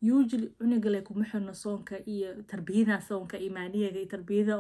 usually cunuga le kuma xirno soonka iyo tarbiyada soonka iimaaniyaga iyo tarbiyada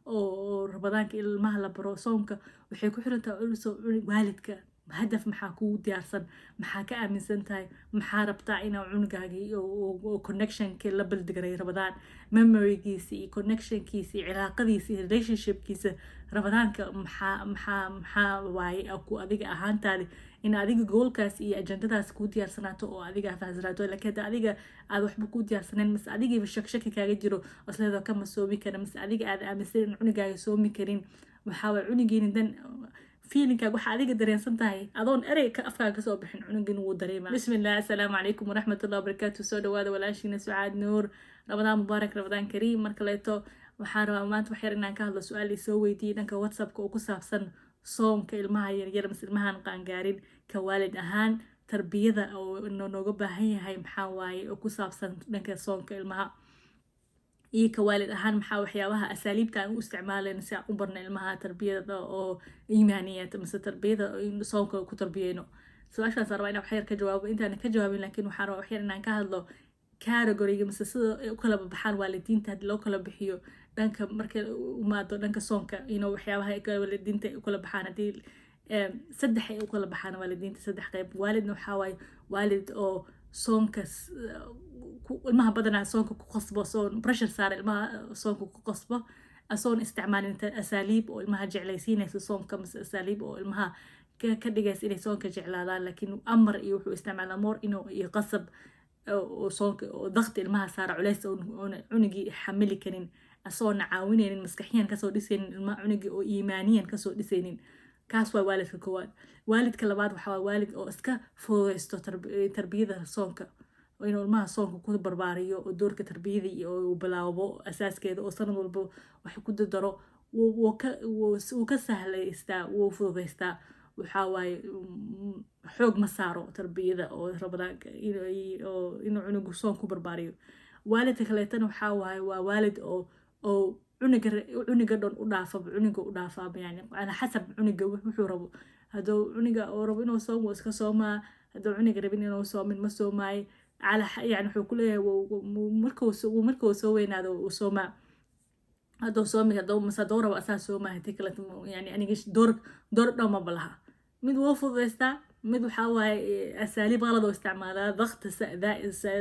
oo rabadaanka ilmaha la baro soonka waxay ku xiran tahay waalidka hadaf maxaa kugu diyaarsan maxaa ka aaminsan tahay maxaa rabtaa inaa cunugaagii oo connectionka la baldigaray rabadaan memorygiisa iyo connectionkiisa iyo cilaaqadiisa iyo relationshipkiisa rabadaanka maxaa waaye ku adiga ahaantaadi in adiga goolkaas iyo ajandadaas kuu diyaarsanaato oo adiga fahansanaato laakiin adiga aad waxba kuu diyaarsaneen mise adigiiba shaki kaaga jiro isleedoo kama soomi kara mise adiga aad aaminsan in cunugaaga soomi karin waxaa waay cunugiina dan feelingkaaga waxaa adiga dareensan tahay adoon erey ka afkaaga kasoo bixin cunugin wuu dareema bismillah assalaamu calaykum waraxmatullahi wabarakaatu soo dhawaada walaashiina sucaad nuur rabadaan mubaarak rabadaan kariim marka leeto waxaan rabaa maanta wax yar inaan ka hadlo su-aal isoo weydiiyey dhanka whatsappka oo ku saabsan soonka ilmaha yaryar mise ilmahan qaangaarin ka waalid ahaan tarbiyada oo nooga baahan yahay maxaa waaye oo ku saabsan dhanka soonka ilmaha iyo ka waalid ahaan maxaa waxyaabaha asaaliibta aan u isticmaalayno si aan u barno ilmaha tarbiyada oo iimaaniyada mise tarbiyada soonka ku tarbiyeyno su-aashaas rabaa inaan wax yar ka jawaabo intaan ka jawaabin laakiin waxaan rabaa wax yar inaan ka hadlo categoryga mise sida ay u kala baxaan waalidiinta haddii loo kala bixiyo dhanka markay umaado dhanka soonka waxyaabaha waalidiinta ay u kala baxaan haddii saddex ay u kala baxaan waalidiinta saddex qayb waalidna waxaa waaye waalid oo soonkas ilmaha badanaa soonka ku qasbo soon pressure saara ilmaha soonka ku qasbo asoon isticmaalin asaaliib oo ilmaha jeclaysiinaysa soonka mise asaaliib oo ilmaha ka dhigaysa inay soonka jeclaadaan laakiin amar iyo wuxuu isticmaalaa moor inuu iyo qasab oo soonka oo daqti ilmaha saara culays oona cunugii xamili karin asoona caawinaynin maskaxiyan kasoo dhisaynin ilmaha cunugii oo iimaaniyan kasoo dhisaynin kaas waa waalidka koowaad waalidka labaad waxaa waalid oo iska fududaysto tarbiyada soonka inuu ilmaha soonka ku barbaariyo oo doorka tarbiyada oo bilaabo asaaskeeda oo sanad walba wax ku daro wuu ka sahlaystaa wuu fududaystaa waxaa waaye xoog ma saaro tarbiyada oo rabadaanka inuu cunugu soon ku barbaariyo waalidka kaleetana waxaa waaye waa waalid oo cuniga dhan u dhaafaba cuniga u dhaafaaba yani ala xasab cuniga wuxuu rabo hadduu cuniga oo rabo inuu soomo iska soomaa hadduu cuniga rabin inuu soomin ma soomaayo يعني wuxuu ku leeyahay markuu soo weynaado uu soomaa hadduu soomi hadduu rabo asaa soomaa hadii kale yani aniga door dhowma balaha mid wuu fududaystaa mid waxaa waaye asaaliib qalad oo isticmaalaa daqti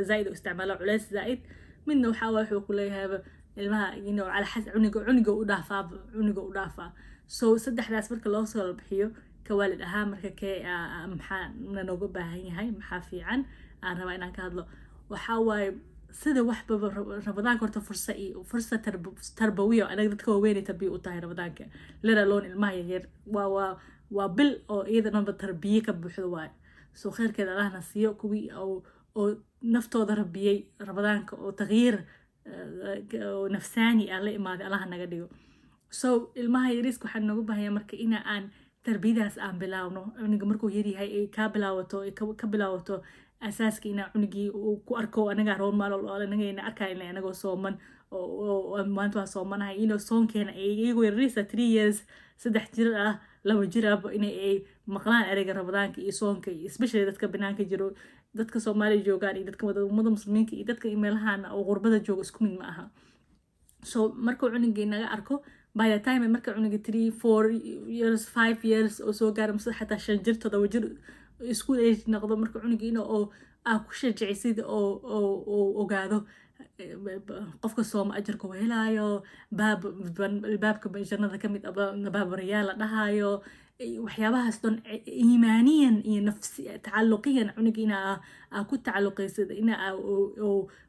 zaaid oo isticmaalaa culays zaaid midna waxaa waaye wuxuu ku leeyahay ilmaha cala xasab cuniga u dhaafaa so saddexdaas marka loo soo bixiyo ka waalid ahaan marka kee maxaa nooga baahan yahay maxaa fiican aan rabaa inaan ka hadlo waxaa waaye sida waxbaba rabadaanka horta fursa tarbawiya anaga dadka waaweynay tarbiya u tahay rabadaanka leraloon ilmaha yaryar waa bil oo iyadana tarbiye ka buuxdo waaye soo kheyrkeeda allahna siiyo kuwii oo naftooda rabiyey rabadaanka oo taqyiir oo nafsaani aan la imaaday allaha naga dhigo so ilmaha yariiska waxaa nooga baahaya marka ina aan tarbiyadaas aan bilaawno cuniga markuu yaryahay ay ka bilaawato asaaska inaa cunugii ku arko anagaa roon maalo anagana arkayna anagoo sooman oo maanta waa soomanahay soonkeena iyagoo yariisa 3 years 3 jir ah 2 jir ah inay maqlaan ereyga rabadaanka iyo soonka especially dadka banaanka jiro dadka Soomaaliya joogaan iyo dadka ummada muslimiinta iyo dadka meelahan oo qurbada jooga isku mid ma aha so markuu cunugii naga arko by the time marka cunuga 3-4 years 5 years oo soo gaaro mise xataa 5 jir 7 jir isku noqdo marka cunuga inuu ku shajacaysid oo ogaado qofka sooma ajarka uu helaayo baabka jannada ka mid baabarayaal la dhahayo waxyaabahaas dhan iimaaniyan iyo nafsi tacalluqiyan cunuga inaa ku tacalluqaysid inaa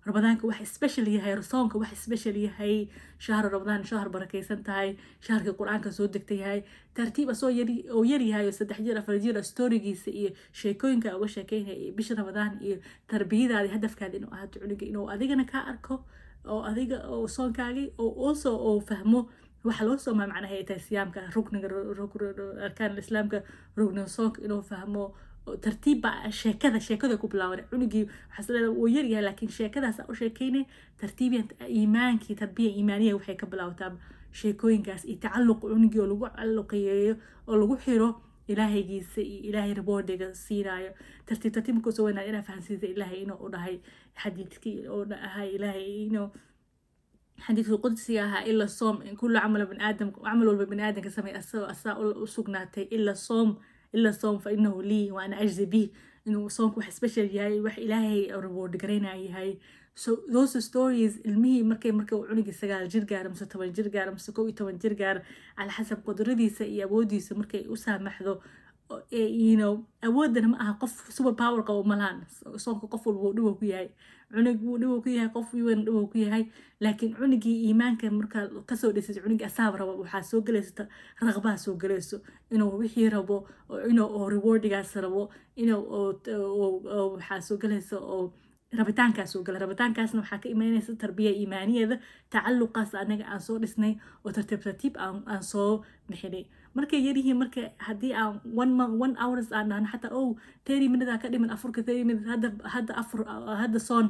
rabadaanka wax special yahay soonka wax special yahay shahar rabadaan shahar barakaysan tahay shaharka quraanka soo degtay yahay tartiib soo yar yahay 3 jir 4 jir storygiisa iyo sheekooyinka uga sheekeynay bisha rabadaan iyo tarbiyadaada hadafkaada inuu ahaato cunuga inuu adigana ka arko oo adiga oo soonkaagi oo also oo fahmo waxa loo soo macnaha ay tahay siyaamka rukniga arkaan islaamka rukniga soonka inuu fahmo tartiib sheekada ku bilaawday cunugii waxa sida uu yar yahay laakiin sheekadaas u sheekeynay tartiibiyan iimaankii tarbiya iimaaniya waxay ka bilaawtaa sheekooyinkaas iyo tacalluq cunugii oo lagu calluqeeyo oo lagu xiro ilaahaygiisa iyo ilaahay rewardiga siinayo tartiib tartiib markuu soo weynaado inaa fahansiisa ilaahay inuu u dhahay xadiidkii oo dhahay ilaahay inuu حديث القدسي إلا الصوم كل عمل ابن آدم عمل ابن آدم كسمي أساء أسقناتي إلا الصوم فإنه لي وأنا أجزي به إنه صومك وح سبيشال ياي وح إلهي ريورد قرينا هاي so those stories المي مركي وعنق السجال جرجار مس 8 جرجار مس 8 جرجار على حسب قدرتيسا iyo awoodiisa markay u saamaxdo awoodana ma aha qof super power qabo malahan soonka qof walba uu dhibo ku yahay cunug wuu dhibo ku yahay qof weyn dhibo ku yahay laakiin cunugii iimaanka marka kasoo dhisay cunugii asaab rabo waxaa soo galaysa raqbaha soo galayso inuu wixii rabo inuu rewardigaas rabo inuu waxaa soo galaysa oo rabitaankaas oo gala rabitaankaasna waxaa ka imaanaysa tarbiya iimaaniyada tacalluqaas anaga aan soo dhisnay oo tartiib tartiib aan soo bixinay markay yaryihiin marka haddii aan 1 hours aan dhahno xataa 30 minutes ka dhiman afurka 30 minutes hadda soon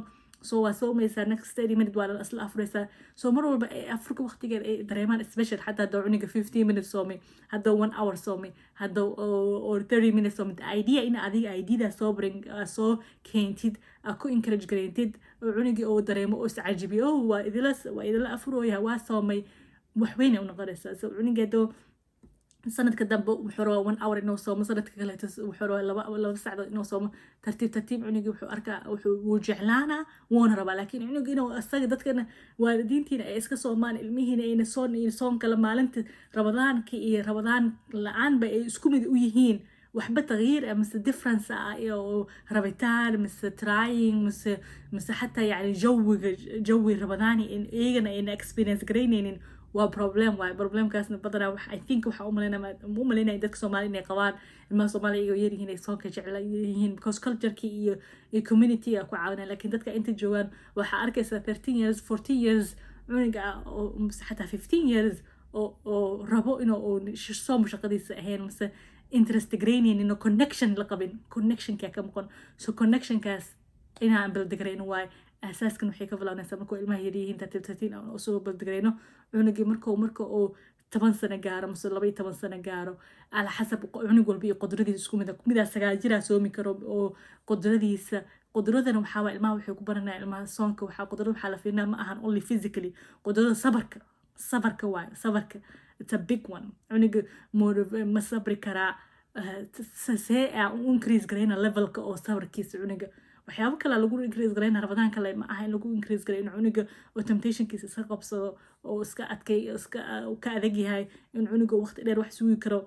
so waa soomaysaa next 30 minutes waa isla afuraysaa so mar walba afurka waqtigeeda ay dareemaan special xataa hadda cuniga 15 minutes soomay hadda 1 hour soomay hadda or 30 minutes soomay idea in adiga idea soo keentid ku encourage gareentid cunigii oo dareemo oo iscajibiyo waa idila afurooya waa soomay wax weyn u noqonaysaa so cunigeedo sanadka dambe wuxuu rabaa 1 hour inuu soomo sanadka kale wuxuu rabaa 2 saacadood inuu soomo tartiib cunugii wuxuu arkaa wuu jeclaanaa wuuna rabaa laakiin cunugii inuu asaga dadkana waalidiintiina ay iska soomaan ilmihiina ayna soon kala maalinta rabadaanka iyo rabadaan la-aanba ay isku mid u yihiin waxba tagyiir mise difference iyo rabitaan mise trying mise xataa yani jawi rabadaani iyagana ayna experience garaynaynin waa problem waay problemkaasna badanaa I think waxaa u malaynaya dadka Soomaali inay qabaan ilmaha Soomaaliya iyago yaryihiin ay soonka jecel yihiin because culture-kii iyo community ku caawinaya laakiin dadka inta joogaan waxaa arkaysaa 13 years 14 years cuniga mise xataa 15 years oo rabo inuu soom shaqadiisa ahayn mise interest garaynaynin connection la qabin connectionka ka maqan so connectionkaas inaan baldegrayno waay asaaskan waxay ka bilaabnaysaa markuu ilmaha yaryihiin tartiib aan usoo baldegrayno cunugii marka uu 10 sano gaaro mise 12 sano gaaro ala xasab cunug walba iyo qudradiisa isku mid 9 jira soomi karo oo qudradana waxaa waa ilmaha waxay ku baranayaan ilmaha soonka waxaa la fiirinaa ma ahan only physically qudrada sabarka waay sabarka it's a big one cuniga ma sabri karaa see aan u increase garayna levelka oo sabarkiisa cuniga waxyaabo kale lagu increase garayna rabadaan kale ma aha in lagu increase garayna cuniga oo temptationkiisa iska qabsado oo iska adkay iska ka adag yahay in cuniga waqti dheer wax sugi karo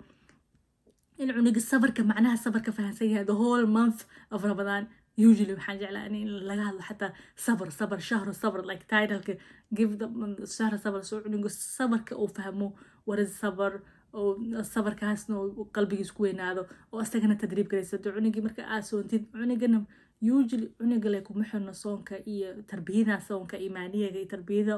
in cuniga sabarka macnaha sabarka fahansan yahay the whole month of Ramadan usually waxaan jeclaa in laga hadlo xataa sabar shahru sabr like titleka give the shahru sabr so cuniga sabarka uu fahmo what is sabar oo sabarkaasna qalbigiisa ku weynaado oo asagana tadriib garaysa cunigii marka aad soontid cunigana usually cuniga le kuma xirno soonka iyo tarbiyada soonka iimaaniyaga iyo tarbiyada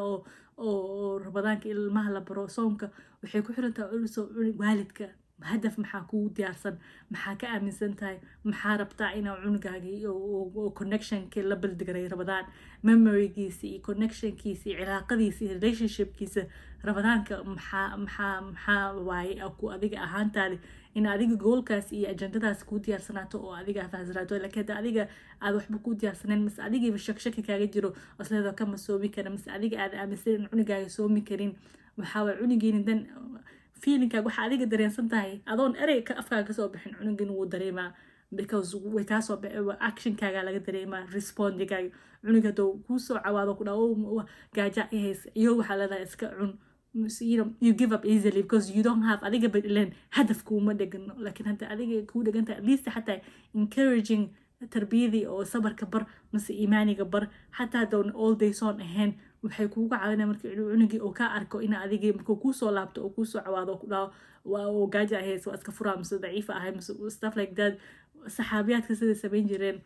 oo rabadaanka ilmaha la baro soonka waxay ku xirantahay waalidka hadaf maxaa kugu diyaarsan maxaa ka aaminsan tahay maxaa rabtaa inaa cunugaaga oo connectionka la baldigaray rabadaan memorygiisa iyo connectionkiisa iyo cilaaqadiisa iyo relationshipkiisa rabadaanka maxaa waaye ku adiga ahaantaadi in adiga goolkaas iyo ajandadaas kuu diyaarsanaato oo adiga fahansanaato laakiin hadda adiga aad waxba kuu diyaarsaneen mise adigiiba shaki kaaga jiro asleedoo kama soomi kara mise adiga aad aaminsan in cunugaaga soomi karin waxaa waay cunugiina dan feelingkaaga waxaa adiga dareensan tahay adoon erey ka afkaaga kasoo bixin cunugin wuu dareemaa because way kaasoo actionkaaga laga dareemaa respondigaaga cunuga haduu kuusoo cawaado ku dhaho gaaja ihays iyo waxaa leedahay iska cun you give up easily because you don't have adiga badlen hadaf kuuma dhegano laakiin hadda adiga kuu dhegantahay at least xataa encouraging tarbiyadii oo sabarka bar mise iimaaniga bar xataa hadoon all day soon ahayn waxay kuuga caawinaa markii cunugii oo ka arko in adigii markuu kuusoo laabto oo kuusoo cawaado oo ku dhaho waa gaaja ahays waa iska furaa mise daciifa ahay mise stuff like that saxaabiyaadka siday samayn jireen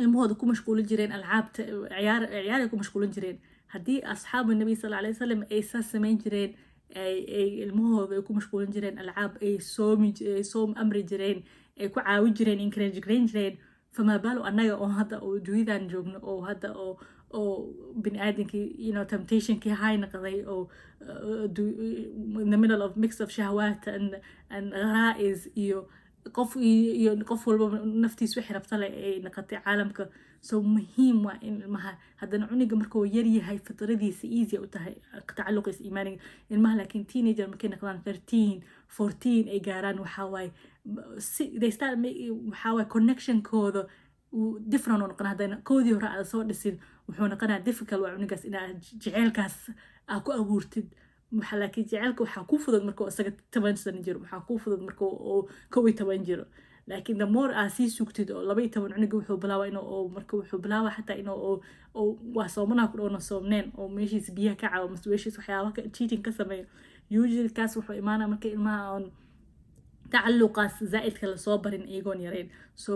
ilmahooda ku mashquulin jireen alcaabta ciyaaray ku mashquulin jireen haddii asxaabu nabi sal alay wasalam ay saa samayn jireen ilmahooda ay ku mashquulin jireen alcaab ay soom amri jireen ay ku caawin jireen encourage gareyn jireen فما بالو أناga oo hadda oo dunidaan joogno oo hadda oo bini'aadankii temptationkii high noqday oo in the middle of mix of shahwaat and gharaa'is iyo qof walba naftiis wixii rabta leh ay noqotay caalamka so muhiim waa in ilmaha haddana cuniga markuu yar yahay fitradiisa easy u tahay tacalluqiisa iimaaniga ilmaha laakiin teenager markay noqdaan 13 14 ay gaaraan waxaa waaye they start waxaa waaye connectionkooda different oo noqon haddana koodii hore aad soo dhisin wuxuu noqonaa difficult waa cunigaas inaad jeceelkaas aad ku abuurtid laakiin jecelka waxaa ku fudud markuu isaga 10 sano jiro waxaa ku fudud markuu 11 jiro laakiin the more aad sii sugtid oo 12 cuniga wuxuu bilaabaa inuu marka wuxuu bilaabaa xataa inuu waa soomanaha ku dhowna soomneen oo meeshiis biyaha ka caawo mise meeshiis waxyaabaha cheating ka sameeyo usually kaas wuxuu imaanaa marka ilmaha on tacalluqaas zaa'idka lasoo barin iyagoon yarayn so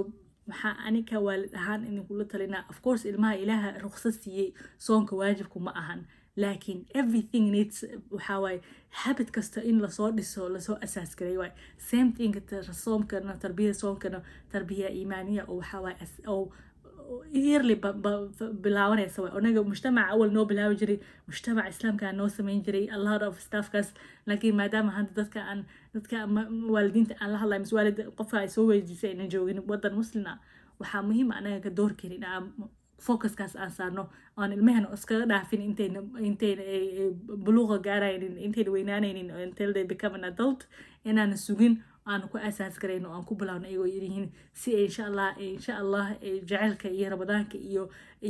waxaa anika waalid ahaan in kula talinaa of course ilmaha ilaaha ruqsad siiyey soonka waajibku ma ahan laakiin everything needs waxaa waaye habit kasta in lasoo dhiso lasoo asaas garay waaye same thing soomkana tarbiyada soomkana tarbiya iimaaniya oo waxaa waaye oo yearly bilaabanaysa waay onaga mujtamaca awal noo bilaabi jiray mujtamaca islaamka noo samayn jiray a lot of stuffkaas laakiin maadaama hadda dadka waalidiinta aan la hadlayo mise waalid qofka ay soo weydiisay aynan joogin wadan muslin ah waxaa muhiim anaga ka doorkeeni in aan focuskaas aan saarno aan ilmahana iskaga dhaafin intayna buluuqa gaaraynin intayna weynaanaynin until they become an adult inaan sugin aan ku asaas garayno aan ku bilaawno iyagoo yirihiin si insha Allah jacaylka iyo rabadaanka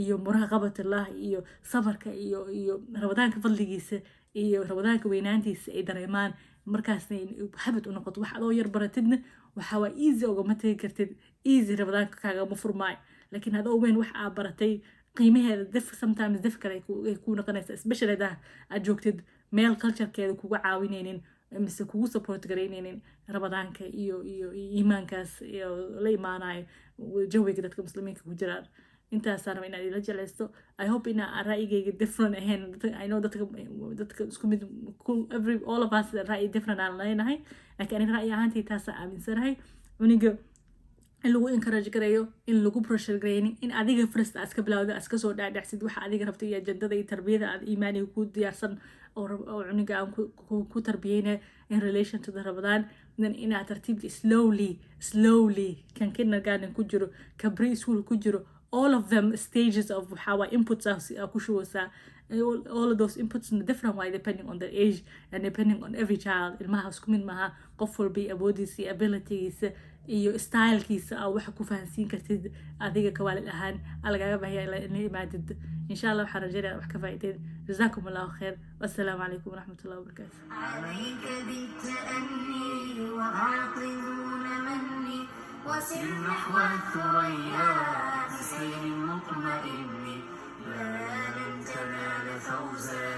iyo muraqabatillah iyo safarka iyo rabadaanka fadligiisa iyo rabadaanka weynaantiisa ay dareemaan markaasna habad u noqoto wax adoo yar baratidna waxa waa easy ugama tagi kartid easy rabadaanka kaagama furmaayo laakiin hadoo weyn wax aad baratay qiimaheeda sometimes kale ay ku noqonaysa especially aad joogtid meel culturekeeda kuga caawinaynin mise kugu support garaynaynin rabadaanka iyo iimaankaas la imaanayo jawiga dadka muslimiinka ku jiraan intaasaan raba inaad ila jeclaysto I hope inaa ra'yigayga different ahayn I know dadka isku mid all of us ra'yi different aan leenahay laakiin aniga ra'yi ahaantii taasaan aaminsanahay cuniga in lagu encourage gareeyo in lagu pressure gareynin in adiga first aad iska bilawdo aad iska soo dhaadhacsid waxa adiga rabta iyo ajandada iyo tarbiyada aad iimaaniga ku diyaarsan oo cuniga aan ku tarbiyeyna in relation to the Ramadan then inaad tartiibta slowly kan kindergarten ku jiro ka preschool ku jiro all of them stages of how inputs are kushoosa all of those inputs in a different way depending on their age and depending on every child ilmaha isku mid maaha qof walba awoodiisa iyo abilitygiisa iyo stylekiisa aa waxa ku fahansiin kartid adiga ka waalid ahaan lagaaga baahiyaa in imaadid insha Allah waxaan rajaynayaa wax ka faa'iideen jazakum Allahu khair wassalamu alaykum warahmatullahi wabarakatuh عليك بالتأني وأعطيون مني وسر نحو الثريا بسير مطمئن لا لن تنال فوزا